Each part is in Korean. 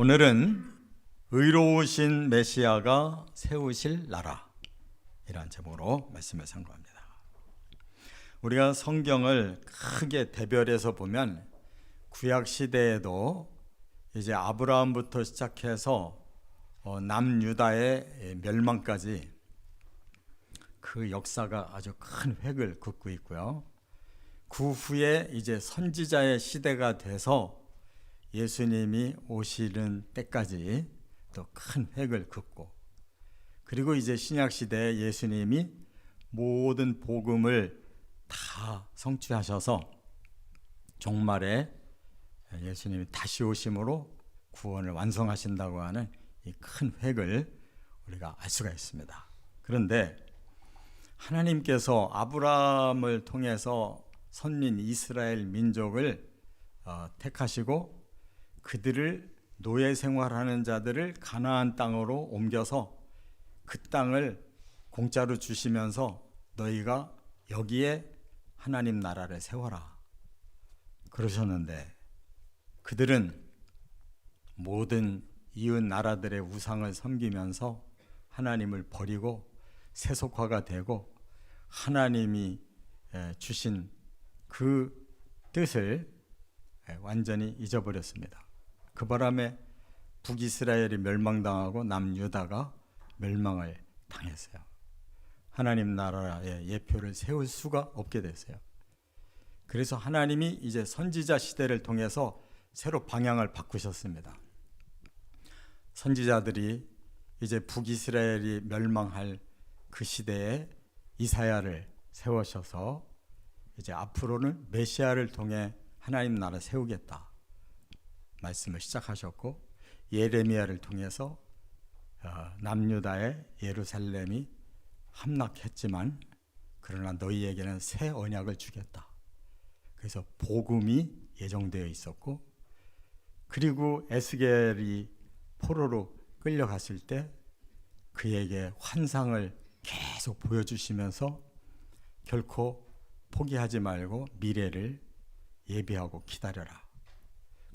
오늘은 의로우신 메시아가 세우실 나라 이란 제목으로 말씀을 상고합니다. 우리가 성경을 크게 대별해서 보면 구약 시대에도 이제 아브라함부터 시작해서 남유다의 멸망까지 그 역사가 아주 큰 획을 긋고 있고요. 그 후에 이제 선지자의 시대가 돼서 예수님이 오시는 때까지 또 큰 획을 긋고, 그리고 이제 신약 시대에 예수님이 모든 복음을 다 성취하셔서 종말에 예수님이 다시 오심으로 구원을 완성하신다고 하는 이 큰 획을 우리가 알 수가 있습니다. 그런데 하나님께서 아브라함을 통해서 선민 이스라엘 민족을 택하시고 그들을 노예 생활하는 자들을 가나안 땅으로 옮겨서 그 땅을 공짜로 주시면서 너희가 여기에 하나님 나라를 세워라 그러셨는데, 그들은 모든 이웃 나라들의 우상을 섬기면서 하나님을 버리고 세속화가 되고 하나님이 주신 그 뜻을 완전히 잊어버렸습니다. 그 바람에 북이스라엘이 멸망당하고 남유다가 멸망을 당했어요. 하나님 나라의 예표를 세울 수가 없게 됐어요. 그래서 하나님이 이제 선지자 시대를 통해서 새로 방향을 바꾸셨습니다. 선지자들이 이제 북이스라엘이 멸망할 그 시대에 이사야를 세우셔서 이제 앞으로는 메시아를 통해 하나님 나라 세우겠다 말씀을 시작하셨고, 예레미야를 통해서 남유다의 예루살렘이 함락했지만 그러나 너희에게는 새 언약을 주겠다. 그래서 복음이 예정되어 있었고, 그리고 에스겔이 포로로 끌려갔을 때 그에게 환상을 계속 보여주시면서 결코 포기하지 말고 미래를 예비하고 기다려라.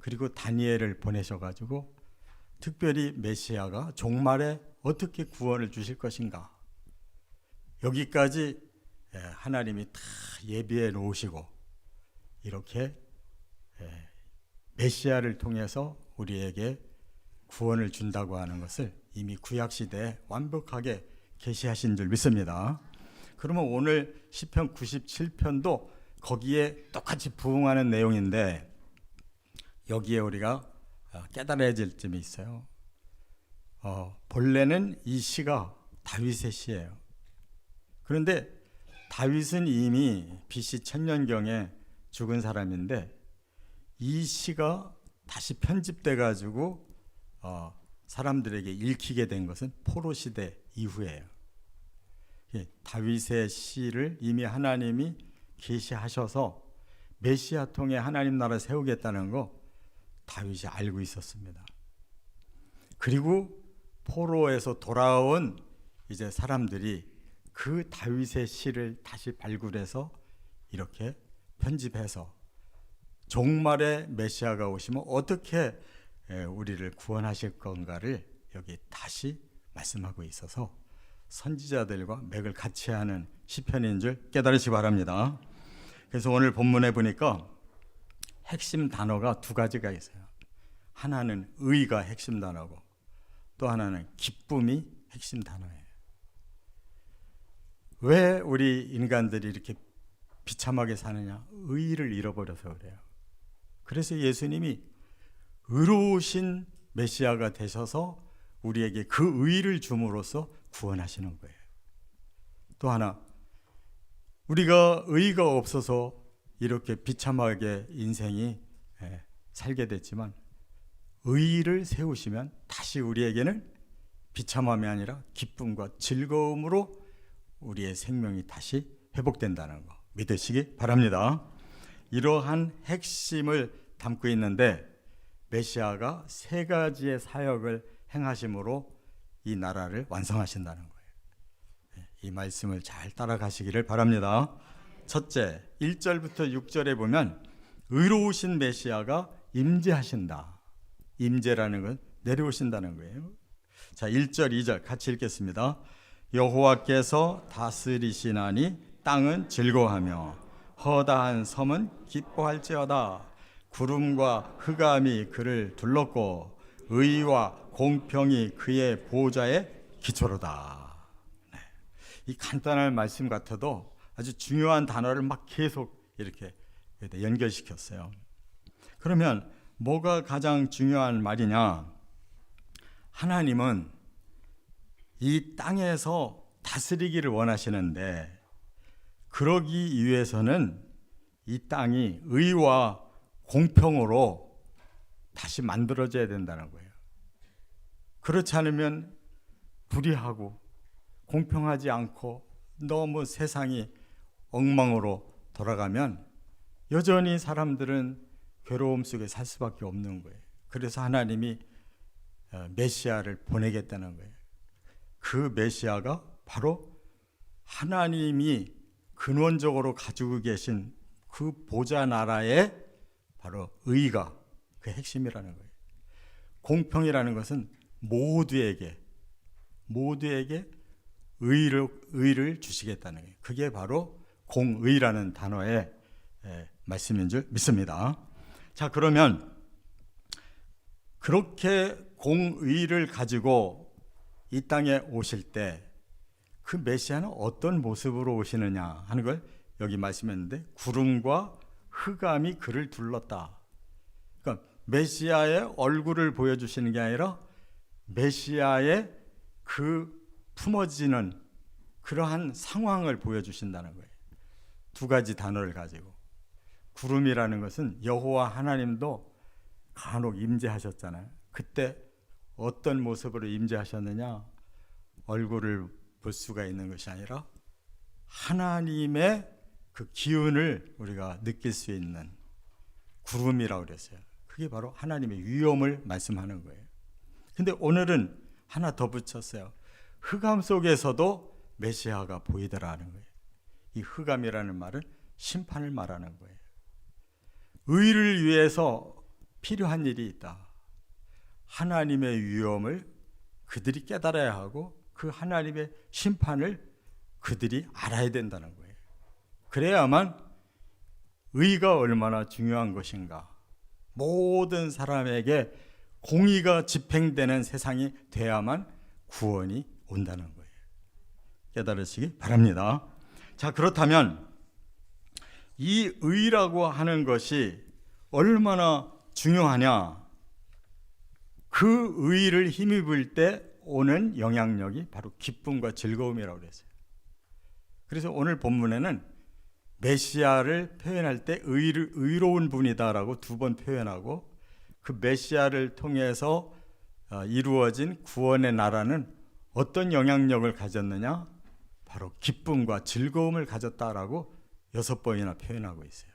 그리고 다니엘을 보내셔가지고 특별히 메시아가 종말에 어떻게 구원을 주실 것인가, 여기까지 하나님이 다 예비해 놓으시고 이렇게 메시아를 통해서 우리에게 구원을 준다고 하는 것을 이미 구약시대에 완벽하게 계시하신 줄 믿습니다. 그러면 오늘 시편 97편도 거기에 똑같이 부응하는 내용인데, 여기에 우리가 깨달아야 될 점이 있어요. 본래는 이 시가 다윗의 시예요. 그런데 다윗은 이미 BC 1000년경에 죽은 사람인데 이 시가 다시 편집돼 가지고 사람들에게 읽히게 된 것은 포로 시대 이후예요. 다윗의 시를 이미 하나님이 계시하셔서 메시아 통해 하나님 나라 세우겠다는 거 다윗이 알고 있었습니다. 그리고 포로에서 돌아온 이제 사람들이 그 다윗의 시를 다시 발굴해서 이렇게 편집해서 종말에 메시아가 오시면 어떻게 우리를 구원하실 건가를 여기 다시 말씀하고 있어서 선지자들과 맥을 같이 하는 시편인 줄 깨달으시기 바랍니다. 그래서 오늘 본문에 보니까 핵심 단어가 두 가지가 있어요. 하나는 의가 핵심 단어고 또 하나는 기쁨이 핵심 단어예요. 왜 우리 인간들이 이렇게 비참하게 사느냐? 의를 잃어버려서 그래요. 그래서 예수님이 의로우신 메시아가 되셔서 우리에게 그 의를 줌으로써 구원하시는 거예요. 또 하나, 우리가 의가 없어서 이렇게 비참하게 인생이 살게 됐지만 의를 세우시면 다시 우리에게는 비참함이 아니라 기쁨과 즐거움으로 우리의 생명이 다시 회복된다는 거 믿으시기 바랍니다. 이러한 핵심을 담고 있는데 메시아가 세 가지의 사역을 행하심으로 이 나라를 완성하신다는 거예요. 이 말씀을 잘 따라가시기를 바랍니다. 첫째, 1절부터 6절에 보면 의로우신 메시아가 임재하신다. 임재라는 건 내려오신다는 거예요. 자, 1절, 2절 같이 읽겠습니다. 여호와께서 다스리시나니 땅은 즐거워하며 허다한 섬은 기뻐할지어다. 구름과 흑암이 그를 둘렀고 의와 공평이 그의 보좌의 기초로다. 네. 이 간단한 말씀 같아도 아주 중요한 단어를 막 계속 이렇게 연결시켰어요. 그러면 뭐가 가장 중요한 말이냐? 하나님은 이 땅에서 다스리기를 원하시는데 그러기 위해서는 이 땅이 의와 공평으로 다시 만들어져야 된다는 거예요. 그렇지 않으면 불의하고 공평하지 않고 너무 세상이 엉망으로 돌아가면 여전히 사람들은 괴로움 속에 살 수밖에 없는 거예요. 그래서 하나님이 메시아를 보내겠다는 거예요. 그 메시아가 바로 하나님이 근원적으로 가지고 계신 그 보좌 나라의 바로 의가 그 핵심이라는 거예요. 공평이라는 것은 모두에게 의를 주시겠다는 거예요. 그게 바로 공의라는 단어의 말씀인 줄 믿습니다. 자, 그러면 그렇게 공의를 가지고 이 땅에 오실 때 그 메시아는 어떤 모습으로 오시느냐 하는 걸 여기 말씀했는데 구름과 흑암이 그를 둘렀다. 그러니까 메시아의 얼굴을 보여주시는 게 아니라 메시아의 그 품어지는 그러한 상황을 보여주신다는 거예요. 두 가지 단어를 가지고 구름이라는 것은 여호와 하나님도 간혹 임재하셨잖아요. 그때 어떤 모습으로 임재하셨느냐? 얼굴을 볼 수가 있는 것이 아니라 하나님의 그 기운을 우리가 느낄 수 있는 구름이라고 그랬어요. 그게 바로 하나님의 위엄을 말씀하는 거예요. 근데 오늘은 하나 더 붙였어요. 흑암 속에서도 메시아가 보이더라는 거예요. 이 흑암이라는 말은 심판을 말하는 거예요. 의를 위해서 필요한 일이 있다. 하나님의 위엄을 그들이 깨달아야 하고 그 하나님의 심판을 그들이 알아야 된다는 거예요. 그래야만 의가 얼마나 중요한 것인가, 모든 사람에게 공의가 집행되는 세상이 돼야만 구원이 온다는 거예요. 깨달으시기 바랍니다. 자, 그렇다면 이 의라고 하는 것이 얼마나 중요하냐? 그 의를 힘입을 때 오는 영향력이 바로 기쁨과 즐거움이라고 그랬어요. 그래서 오늘 본문에는 메시아를 표현할 때 의로운 분이다라고 두 번 표현하고 그 메시아를 통해서 이루어진 구원의 나라는 어떤 영향력을 가졌느냐? 바로 기쁨과 즐거움을 가졌다라고 6번이나 표현하고 있어요.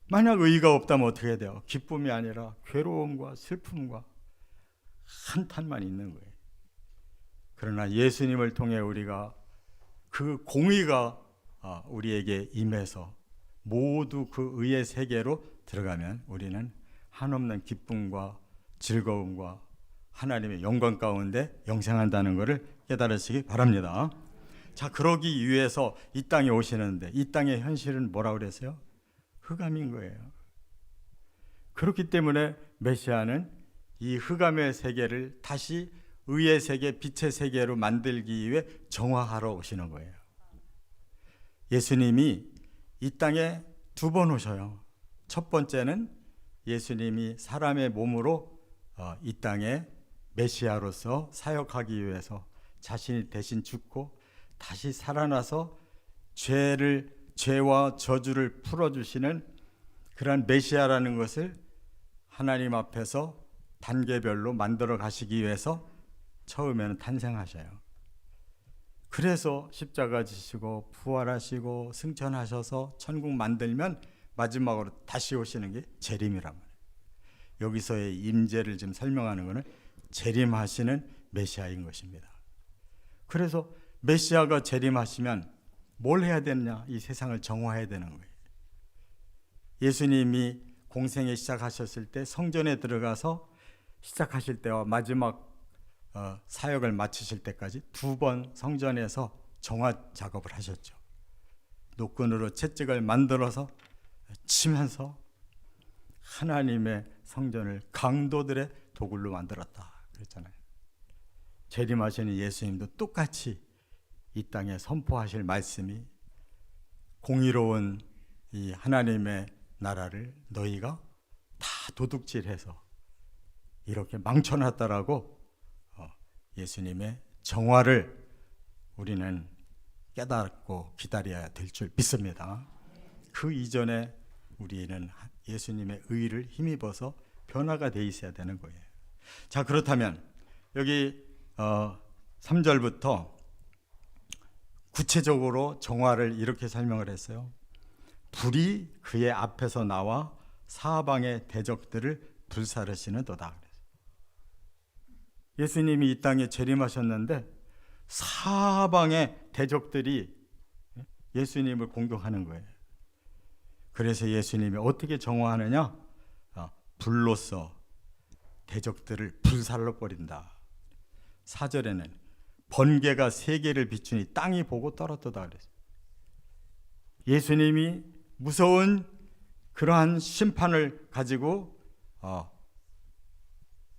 만약 의가 없다면 어떻게 돼요? 기쁨이 아니라 괴로움과 슬픔과 한탄만 있는 거예요. 그러나 예수님을 통해 우리가 그 공의가 우리에게 임해서 모두 그 의의 세계로 들어가면 우리는 한없는 기쁨과 즐거움과 하나님의 영광 가운데 영생한다는 것을 깨달으시기 바랍니다. 자, 그러기 위해서 이 땅에 오시는데 이 땅의 현실은 뭐라고 그랬어요? 흑암인 거예요. 그렇기 때문에 메시아는 이 흑암의 세계를 다시 의의 세계, 빛의 세계로 만들기 위해 정화하러 오시는 거예요. 예수님이 이 땅에 두 번 오셔요. 첫 번째는 예수님이 사람의 몸으로 이 땅에 메시아로서 사역하기 위해서 자신이 대신 죽고 다시 살아나서 죄와 저주를 풀어주시는 그러한 메시아라는 것을 하나님 앞에서 단계별로 만들어 가시기 위해서 처음에는 탄생하셔요. 그래서 십자가 지시고 부활하시고 승천하셔서 천국 만들면 마지막으로 다시 오시는 게 재림이란 말이에요. 여기서의 임재를 지금 설명하는 것은 재림하시는 메시아인 것입니다. 그래서 메시아가 재림하시면 뭘 해야 되느냐? 이 세상을 정화해야 되는 거예요. 예수님이 공생에 시작하셨을 때 성전에 들어가서 시작하실 때와 마지막 사역을 마치실 때까지 2번 성전에서 정화 작업을 하셨죠. 노끈으로 채찍을 만들어서 치면서 하나님의 성전을 강도들의 도굴로 만들었다 그랬잖아요. 재림하시는 예수님도 똑같이 이 땅에 선포하실 말씀이 공의로운 이 하나님의 나라를 너희가 다 도둑질해서 이렇게 망쳐놨다라고 예수님의 정화를 우리는 깨닫고 기다려야 될 줄 믿습니다. 그 이전에 우리는 예수님의 의를 힘입어서 변화가 돼 있어야 되는 거예요. 자, 그렇다면 여기 3절부터 구체적으로 정화를 이렇게 설명을 했어요. 불이 그의 앞에서 나와 사방의 대적들을 불사르시는도다. 예수님이 이 땅에 재림하셨는데 사방의 대적들이 예수님을 공격하는 거예요. 그래서 예수님이 어떻게 정화하느냐? 불로써 대적들을 불살러 버린다. 4절에는 번개가 세계를 비추니 땅이 보고 떨어뜨다 그랬어요. 예수님이 무서운 그러한 심판을 가지고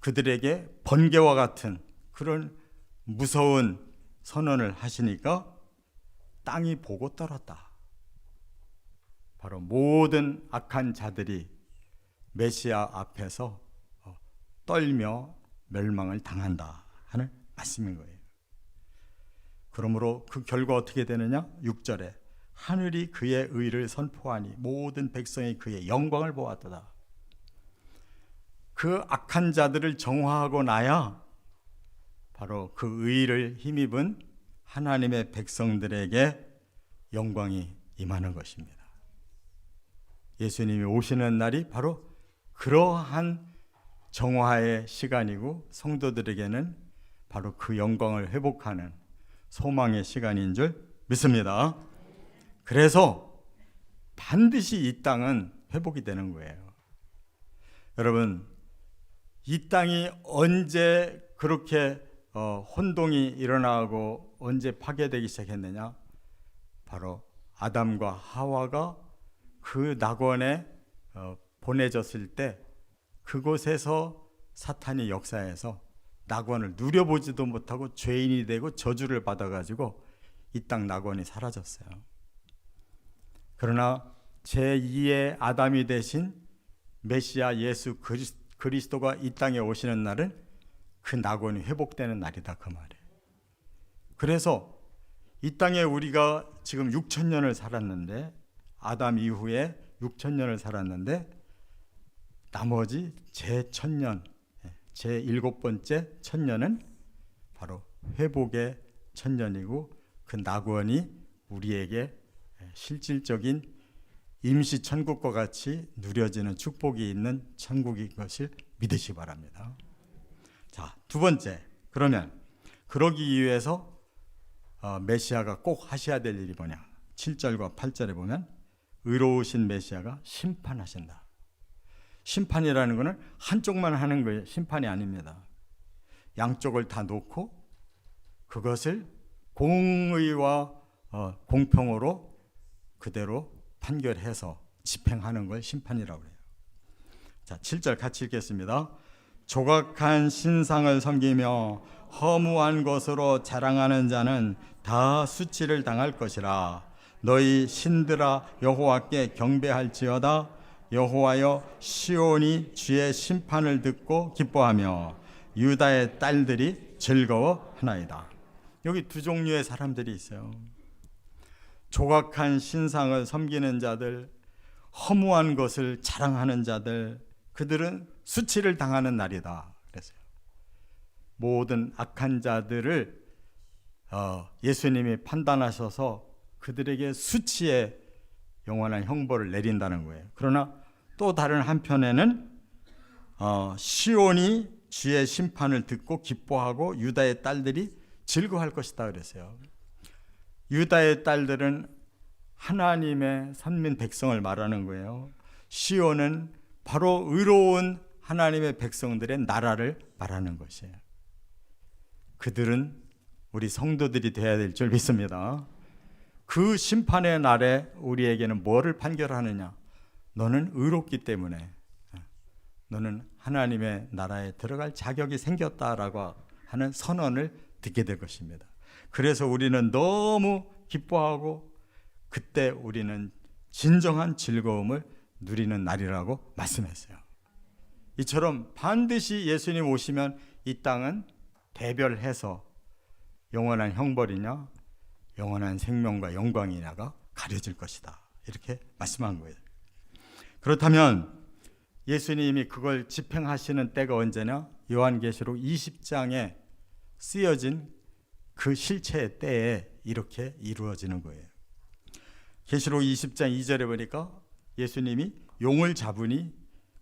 그들에게 번개와 같은 그런 무서운 선언을 하시니까 땅이 보고 떨었다. 바로 모든 악한 자들이 메시아 앞에서 떨며 멸망을 당한다 하는 말씀인 거예요. 그러므로 그 결과 어떻게 되느냐? 6절에 하늘이 그의 의를 선포하니 모든 백성이 그의 영광을 보았도다. 그 악한 자들을 정화하고 나야 바로 그 의를 힘입은 하나님의 백성들에게 영광이 임하는 것입니다. 예수님이 오시는 날이 바로 그러한 정화의 시간이고 성도들에게는 바로 그 영광을 회복하는 소망의 시간인 줄 믿습니다. 그래서 반드시 이 땅은 회복이 되는 거예요. 여러분, 이 땅이 언제 그렇게 혼동이 일어나고 언제 파괴되기 시작했느냐? 바로 아담과 하와가 그 낙원에 보내졌을 때 그곳에서 사탄이 역사해서 낙원을 누려보지도 못하고 죄인이 되고 저주를 받아가지고 이 땅 낙원이 사라졌어요. 그러나 제2의 아담이 되신 메시아 예수 그리스도가 이 땅에 오시는 날은 그 낙원이 회복되는 날이다 그 말이에요. 그래서 이 땅에 우리가 지금 6,000년을 살았는데 아담 이후에 6,000년을 살았는데 나머지 제1,000년, 제7번째 1,000년은 바로 회복의 1,000년이고 그 낙원이 우리에게 실질적인 임시 천국과 같이 누려지는 축복이 있는 천국인 것을 믿으시기 바랍니다. 자, 두 번째, 그러면 그러기 위해서 메시아가 꼭 하셔야 될 일이 뭐냐? 7절과 8절에 보면 의로우신 메시아가 심판하신다. 심판이라는 것은 한쪽만 하는 거예요. 심판이 아닙니다. 양쪽을 다 놓고 그것을 공의와 공평으로 그대로 판결해서 집행하는 걸 심판이라고 해요. 자, 7절 같이 읽겠습니다. 조각한 신상을 섬기며 허무한 것으로 자랑하는 자는 다 수치를 당할 것이라. 너희 신들아 여호와께 경배할지어다. 여호와여, 시온이 주의 심판을 듣고 기뻐하며 유다의 딸들이 즐거워하나이다. 여기 두 종류의 사람들이 있어요. 조각한 신상을 섬기는 자들, 허무한 것을 자랑하는 자들, 그들은 수치를 당하는 날이다 그랬어요. 모든 악한 자들을 예수님이 판단하셔서 그들에게 수치의 영원한 형벌을 내린다는 거예요. 그러나 또 다른 한편에는 시온이 주의 심판을 듣고 기뻐하고 유다의 딸들이 즐거워할 것이다 그랬어요. 유다의 딸들은 하나님의 선민 백성을 말하는 거예요. 시온은 바로 의로운 하나님의 백성들의 나라를 말하는 것이에요. 그들은 우리 성도들이 되어야 될 줄 믿습니다. 그 심판의 날에 우리에게는 뭐를 판결하느냐? 너는 의롭기 때문에 너는 하나님의 나라에 들어갈 자격이 생겼다라고 하는 선언을 듣게 될 것입니다. 그래서 우리는 너무 기뻐하고 그때 우리는 진정한 즐거움을 누리는 날이라고 말씀했어요. 이처럼 반드시 예수님 오시면 이 땅은 대별해서 영원한 형벌이냐 영원한 생명과 영광이냐가 가려질 것이다, 이렇게 말씀한 거예요. 그렇다면 예수님이 그걸 집행하시는 때가 언제냐? 요한계시록 20장에 쓰여진 그 실체의 때에 이렇게 이루어지는 거예요. 계시록 20장 2절에 보니까 예수님이 용을 잡으니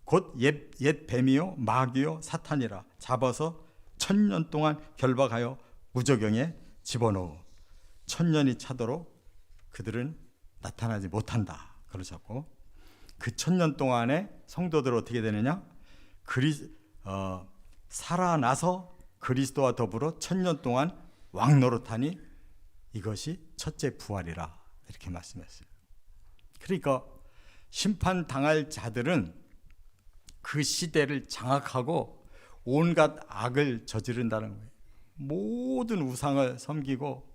곧 옛 뱀이요 마귀요 사탄이라 잡아서 1000년 동안 결박하여 무저경에 집어넣어 1000년이 차도록 그들은 나타나지 못한다 그러셨고, 그 1000년 동안에 성도들 어떻게 되느냐? 살아나서 그리스도와 더불어 1000년 동안 왕노릇하니 이것이 첫째 부활이라, 이렇게 말씀했어요. 그러니까 심판당할 자들은 그 시대를 장악하고 온갖 악을 저지른다는 거예요. 모든 우상을 섬기고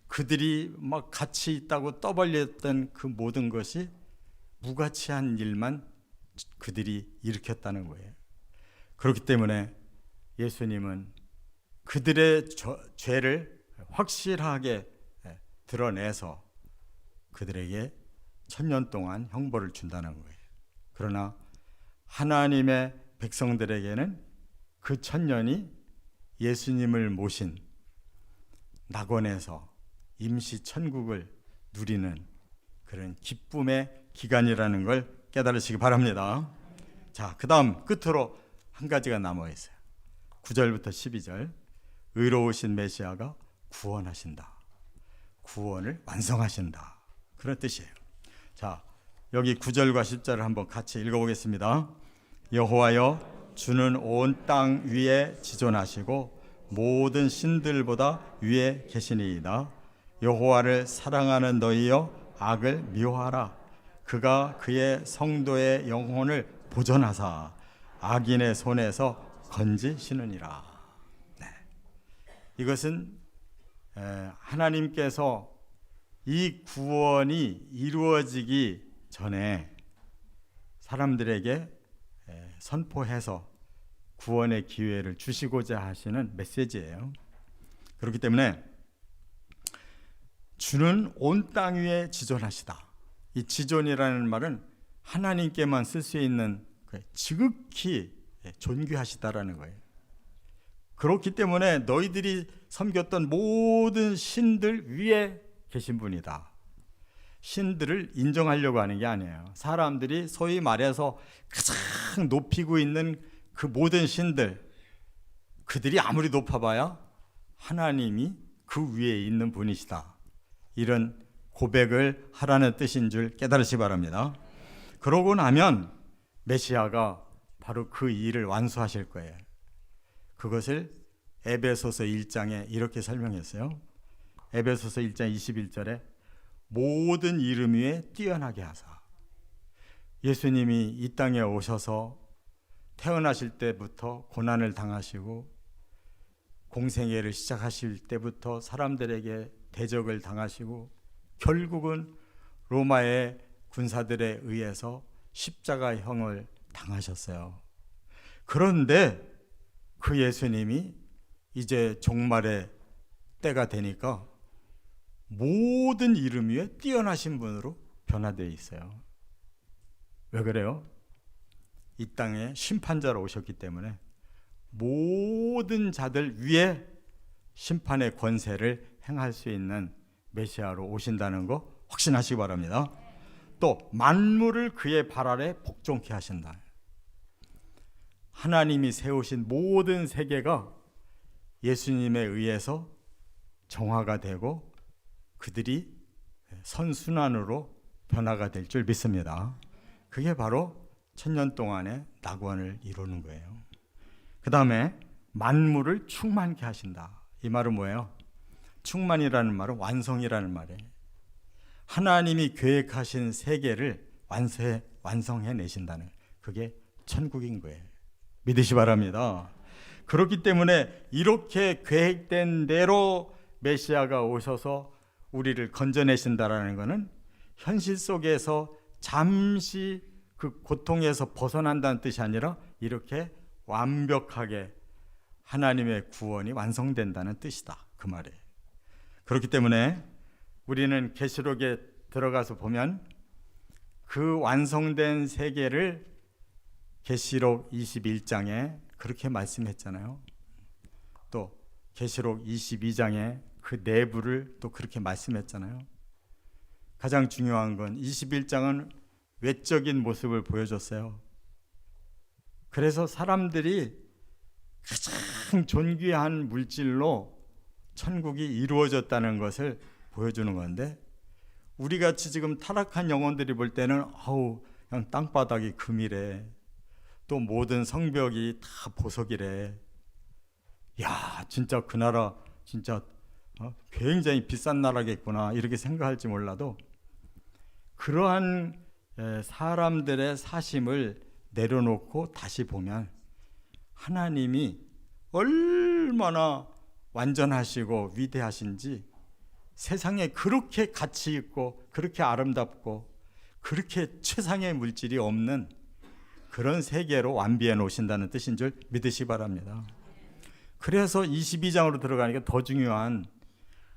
그들이 막 가치 있다고 떠벌렸던 그 모든 것이 무가치한 일만 그들이 일으켰다는 거예요. 그렇기 때문에 예수님은 그들의 죄를 확실하게 드러내서 그들에게 1000년 동안 형벌을 준다는 거예요. 그러나 하나님의 백성들에게는 그 1000년이 예수님을 모신 낙원에서 임시 천국을 누리는 그런 기쁨의 기간이라는 걸 깨달으시기 바랍니다. 자, 그 다음 끝으로 한 가지가 남아 있어요. 9절부터 12절. 의로우신 메시아가 구원하신다. 구원을 완성하신다. 그런 뜻이에요. 자, 여기 9절과 10절을 한번 같이 읽어보겠습니다. 여호와여, 주는 온 땅 위에 지존하시고 모든 신들보다 위에 계시니이다. 여호와를 사랑하는 너희여, 악을 미워하라. 그가 그의 성도의 영혼을 보존하사 악인의 손에서 건지시느니라. 네. 이것은 하나님께서 이 구원이 이루어지기 전에 사람들에게 선포해서 구원의 기회를 주시고자 하시는 메시지예요. 그렇기 때문에 주는 온 땅 위에 지존하시다. 이 지존이라는 말은 하나님께만 쓸 수 있는 지극히 존귀하시다라는 거예요. 그렇기 때문에 너희들이 섬겼던 모든 신들 위에 계신 분이다. 신들을 인정하려고 하는 게 아니에요. 사람들이 소위 말해서 가장 높이고 있는 그 모든 신들, 그들이 아무리 높아봐야 하나님이 그 위에 있는 분이시다. 이런 고백을 하라는 뜻인 줄 깨달으시기 바랍니다. 그러고 나면 메시아가 바로 그 일을 완수하실 거예요. 그것을 에베소서 1장에 이렇게 설명했어요. 에베소서 1장 21절에 모든 이름 위에 뛰어나게 하사. 예수님이 이 땅에 오셔서 태어나실 때부터 고난을 당하시고 공생애를 시작하실 때부터 사람들에게 대적을 당하시고 결국은 로마의 군사들에 의해서 십자가형을 당하셨어요. 그런데 그 예수님이 이제 종말의 때가 되니까 모든 이름 위에 뛰어나신 분으로 변화되어 있어요. 왜 그래요? 이 땅에 심판자로 오셨기 때문에 모든 자들 위에 심판의 권세를 행할 수 있는 메시아로 오신다는 거 확신하시기 바랍니다. 또 만물을 그의 발 아래 복종케 하신다. 하나님이 세우신 모든 세계가 예수님에 의해서 정화가 되고 그들이 선순환으로 변화가 될 줄 믿습니다. 그게 바로 천년 동안의 낙원을 이루는 거예요. 그 다음에 만물을 충만케 하신다. 이 말은 뭐예요? 충만이라는 말은 완성이라는 말이에요. 하나님이 계획하신 세계를 완성해 내신다는, 그게 천국인 거예요. 믿으시 바랍니다. 그렇기 때문에 이렇게 계획된 대로 메시아가 오셔서 우리를 건져내신다라는 것은 현실 속에서 잠시 그 고통에서 벗어난다는 뜻이 아니라 이렇게 완벽하게 하나님의 구원이 완성된다는 뜻이다, 그 말이에요. 그렇기 때문에 우리는 계시록에 들어가서 보면 그 완성된 세계를 계시록 21장에 그렇게 말씀했잖아요. 또 계시록 22장에 그 내부를 또 그렇게 말씀했잖아요. 가장 중요한 건 21장은 외적인 모습을 보여줬어요. 그래서 사람들이 가장 존귀한 물질로 천국이 이루어졌다는 것을 보여주는 건데, 우리같이 지금 타락한 영혼들이 볼 때는 그냥 땅바닥이 금이래, 또 모든 성벽이 다 보석이래, 야 진짜 그 나라 진짜 굉장히 비싼 나라겠구나, 이렇게 생각할지 몰라도 그러한 사람들의 사심을 내려놓고 다시 보면 하나님이 얼마나 완전하시고 위대하신지, 세상에 그렇게 가치 있고 그렇게 아름답고 그렇게 최상의 물질이 없는 그런 세계로 완비해 놓으신다는 뜻인 줄 믿으시 바랍니다. 그래서 22장으로 들어가니까 더 중요한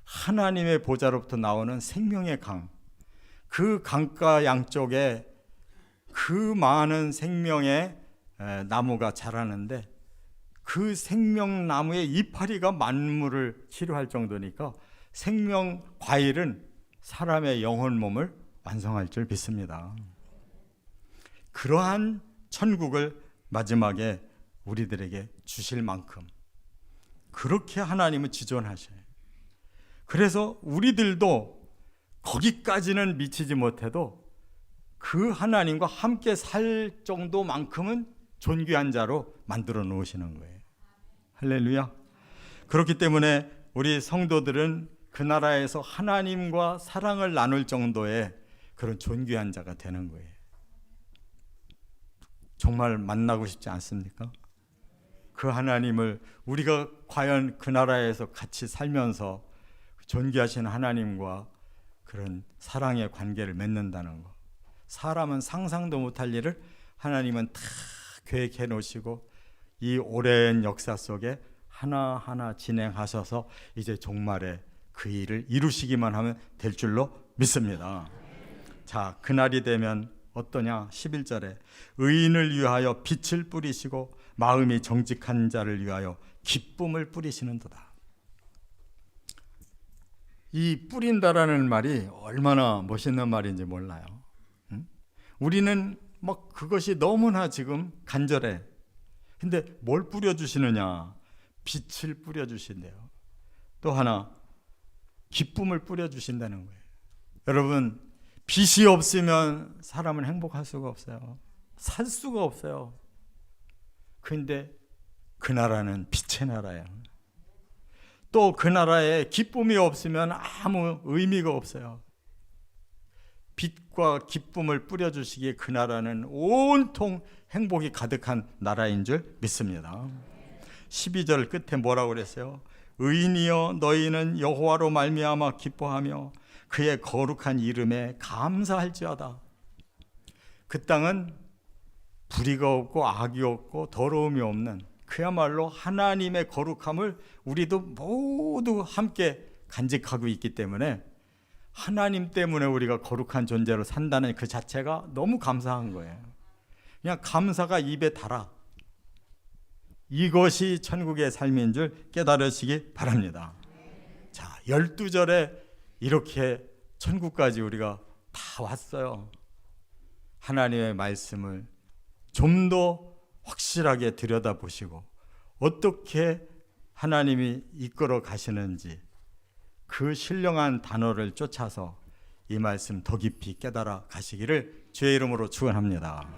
하나님의 보좌로부터 나오는 생명의 강, 그 강가 양쪽에 그 많은 생명의 나무가 자라는데, 그 생명나무의 이파리가 만물을 치료할 정도니까 생명 과일은 사람의 영혼 몸을 완성할 줄 믿습니다. 그러한 천국을 마지막에 우리들에게 주실 만큼 그렇게 하나님은 지존하셔요. 그래서 우리들도 거기까지는 미치지 못해도 그 하나님과 함께 살 정도만큼은 존귀한 자로 만들어 놓으시는 거예요. 할렐루야. 그렇기 때문에 우리 성도들은 그 나라에서 하나님과 사랑을 나눌 정도의 그런 존귀한 자가 되는 거예요. 정말 만나고 싶지 않습니까? 그 하나님을 우리가 과연 그 나라에서 같이 살면서 존귀하신 하나님과 그런 사랑의 관계를 맺는다는 것, 사람은 상상도 못할 일을 하나님은 다 계획해 놓으시고 이 오랜 역사 속에 하나하나 진행하셔서 이제 종말에 그 일을 이루시기만 하면 될 줄로 믿습니다. 자, 그날이 되면 어떠냐? 11절에 의인을 위하여 빛을 뿌리시고 마음이 정직한 자를 위하여 기쁨을 뿌리시는도다. 이 뿌린다라는 말이 얼마나 멋있는 말인지 몰라요. 우리는 막 그것이 너무나 지금 간절해. 근데 뭘 뿌려주시느냐? 빛을 뿌려주신대요. 또 하나 기쁨을 뿌려주신다는 거예요. 여러분, 빛이 없으면 사람은 행복할 수가 없어요. 살 수가 없어요. 그런데 그 나라는 빛의 나라예요. 또 그 나라에 기쁨이 없으면 아무 의미가 없어요. 빛과 기쁨을 뿌려주시기에 그 나라는 온통 행복이 가득한 나라인 줄 믿습니다. 12절 끝에 뭐라고 그랬어요? 의인이여 너희는 여호와로 말미암아 기뻐하며 그의 거룩한 이름에 감사할지어다. 그 땅은 불의가 없고 악이 없고 더러움이 없는 그야말로 하나님의 거룩함을 우리도 모두 함께 간직하고 있기 때문에 하나님 때문에 우리가 거룩한 존재로 산다는 그 자체가 너무 감사한 거예요. 그냥 감사가 입에 달아. 이것이 천국의 삶인 줄 깨달으시기 바랍니다. 자, 12절에 이렇게 천국까지 우리가 다 왔어요. 하나님의 말씀을 좀 더 확실하게 들여다보시고 어떻게 하나님이 이끌어 가시는지 그 신령한 단어를 쫓아서 이 말씀 더 깊이 깨달아 가시기를 주의 이름으로 축원합니다.